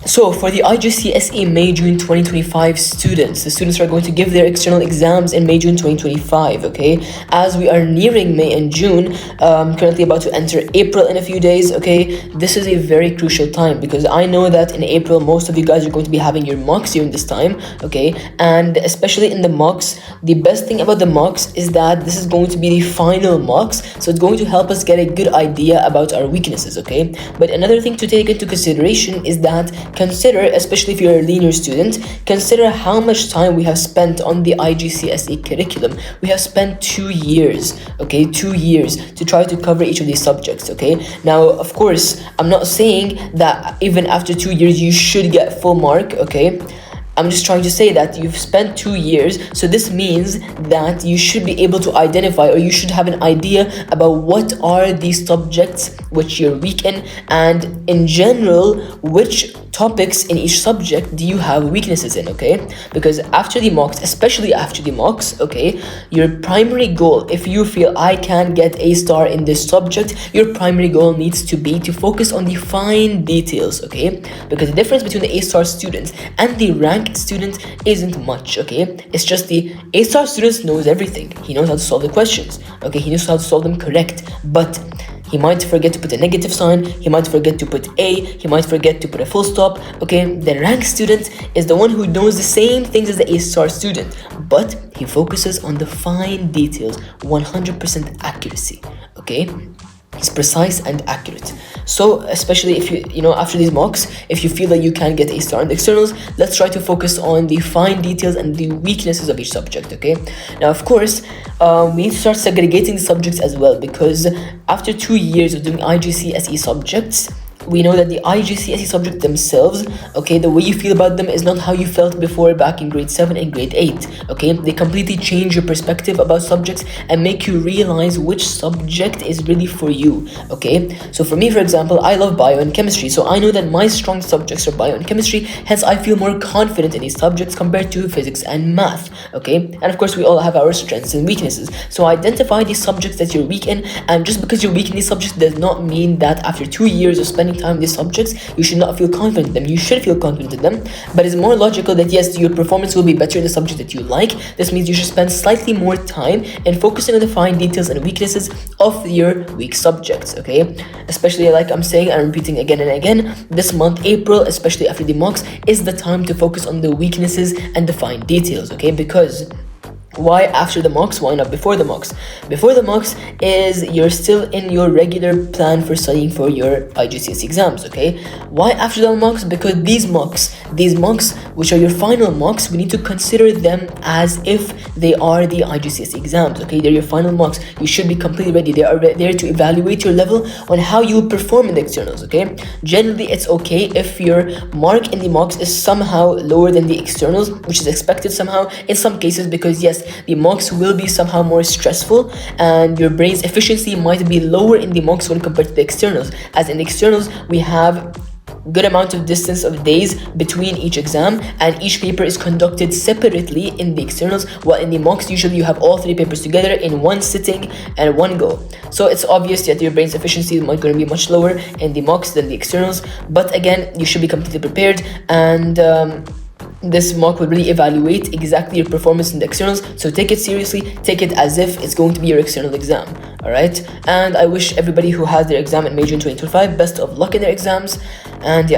So for the IGCSE May-June 2025 students, the students are going to give their external exams in May-June 2025, okay? As we are nearing May and June, currently about to enter April in a few days, okay? This is a very crucial time because I know that in April, most of you guys are going to be having your mocks during this time, okay? And especially in the mocks, the best thing about the mocks is that this is going to be the final mocks, so it's going to help us get a good idea about our weaknesses, okay? But another thing to take into consideration is that consider, especially if you're a linear student, consider how much time we have spent on the IGCSE curriculum. We have spent 2 years, okay, 2 years to try to cover each of these subjects, okay? Now, of course, I'm not saying that even after 2 years you should get full mark, okay? I'm just trying to say that you've spent 2 years, so this means that you should be able to identify, or you should have an idea about what are these subjects which you're weak in, and in general, which topics in each subject do you have weaknesses in, okay? Because after the mocks, especially after the mocks, okay, your primary goal, if you feel I can get a star in this subject, your primary goal needs to be to focus on the fine details, okay? Because the difference between the A-star student and the rank student isn't much, okay? It's just the A-star student knows everything. He knows how to solve the questions, okay? He knows how to solve them correct, but he might forget to put a negative sign, he might forget to put A, he might forget to put a full stop, okay? The rank student is the one who knows the same things as the A-star student, but he focuses on the fine details, 100% accuracy, okay? It's precise and accurate. So especially if you know, after these mocks, if you feel that you can get a star in the externals, let's try to focus on the fine details and the weaknesses of each subject, okay? Now, of course, we need to start segregating the subjects as well, because after 2 years of doing IGCSE subjects, we know that the IGCSE subjects themselves, okay, the way you feel about them is not how you felt before back in grade 7 and grade 8, okay? They completely change your perspective about subjects and make you realize which subject is really for you, okay? So for me, for example, I love bio and chemistry, so I know that my strong subjects are bio and chemistry, hence I feel more confident in these subjects compared to physics and math, okay? And of course, we all have our strengths and weaknesses, so identify these subjects that you're weak in, and just because you're weak in these subjects does not mean that after 2 years of spending time in these subjects, you should not feel confident in them. You should feel confident in them, but it's more logical that yes, your performance will be better in the subject that you like. This means you should spend slightly more time in focusing on the fine details and weaknesses of your weak subjects, okay? Especially, like I'm saying, I'm repeating again and again, this month, April, especially after the mocks, is the time to focus on the weaknesses and the fine details, okay? Because why after the mocks? Why not before the mocks? Before the mocks is you're still in your regular plan for studying for your IGCSE exams, okay? Why after the mocks? Because these mocks, which are your final mocks, we need to consider them as if they are the IGCSE exams, okay? They're your final mocks. You should be completely ready. They are there to evaluate your level on how you will perform in the externals, okay? Generally, it's okay if your mark in the mocks is somehow lower than the externals, which is expected somehow in some cases, because yes, the mocks will be somehow more stressful and your brain's efficiency might be lower in the mocks when compared to the externals, as in the externals we have good amount of distance of days between each exam, and each paper is conducted separately in the externals, while in the mocks usually you have all 3 papers together in one sitting and one go. So it's obvious that your brain's efficiency is going to be much lower in the mocks than the externals, but again, you should be completely prepared, and this mock will really evaluate exactly your performance in the externals, so take it seriously, take it as if it's going to be your external exam, alright? And I wish everybody who has their exam in May June 2025 best of luck in their exams, and yeah.